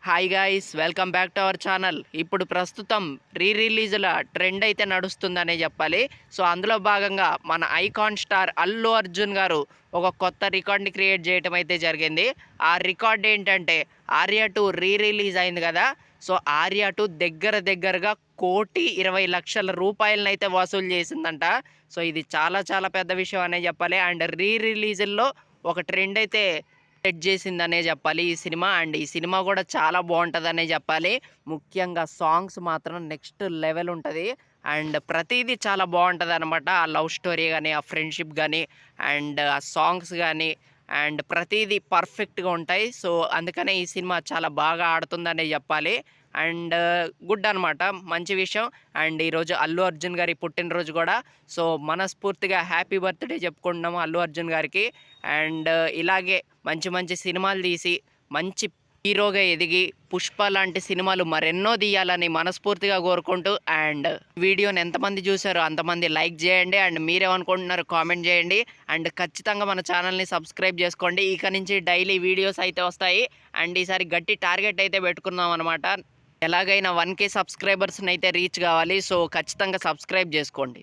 Hi guys, welcome back to our channel. ఇప్పుడు ప్రస్తుతం రిలీజుల trend అయితే నడుస్తుందనే చెప్పాలి. సో అందులో భాగంగా మన ఐకాన్ స్టార్ అల్లు అర్జున్ గారు ఒక కొత్త రికార్డ్ని క్రియేట్ చేయడం అయితే జరిగింది. ఆ రికార్డ్ ఏంటంటే ఆర్య 2 రిలీజ్ అయింది కదా. సో ఆర్య 2 దగ్గరగా 1,20,00,000 రూపాయలను అయితే వసూలు చేసిందంట. సో ఇది చాలా చాలా పెద్ద విషయం అనే చెప్పాలి. అండ్ రిలీజుల్లో ఒక ట్రెండ్ అయితే సెట్ చేసిందనే చెప్పాలి ఈ సినిమా. అండ్ ఈ సినిమా కూడా చాలా బాగుంటుందనే చెప్పాలి. ముఖ్యంగా సాంగ్స్ మాత్రం నెక్స్ట్ లెవెల్ ఉంటుంది. అండ్ ప్రతిదీ చాలా బాగుంటుంది అనమాట. ఆ లవ్ స్టోరీ కానీ, ఆ ఫ్రెండ్షిప్ కానీ, అండ్ ఆ సాంగ్స్ కానీ, అండ్ ప్రతిదీ పర్ఫెక్ట్గా ఉంటాయి. సో అందుకనే ఈ సినిమా చాలా బాగా ఆడుతుందనే చెప్పాలి. అండ్ గుడ్ అనమాట, మంచి విషయం. అండ్ ఈరోజు అల్లు అర్జున్ గారి పుట్టినరోజు కూడా. సో మనస్ఫూర్తిగా హ్యాపీ బర్త్డే చెప్పుకుంటున్నాము అల్లు అర్జున్ గారికి. అండ్ ఇలాగే మంచి మంచి సినిమాలు తీసి మంచి హీరోగా ఎదిగి పుష్ప లాంటి సినిమాలు మరెన్నో తీయాలని మనస్ఫూర్తిగా కోరుకుంటూ, అండ్ వీడియోని ఎంతమంది చూసారో అంతమంది లైక్ చేయండి. అండ్ మీరేమనుకుంటున్నారు కామెంట్ చేయండి. అండ్ ఖచ్చితంగా మన ఛానల్ని సబ్స్క్రైబ్ చేసుకోండి. ఇక నుంచి డైలీ వీడియోస్ అయితే వస్తాయి. అండ్ ఈసారి గట్టి టార్గెట్ అయితే పెట్టుకున్నాం అనమాట. ఎలాగైనా 1K సబ్స్క్రైబర్స్ని అయితే రీచ్ కావాలి. సో ఖచ్చితంగా సబ్స్క్రైబ్ చేసుకోండి.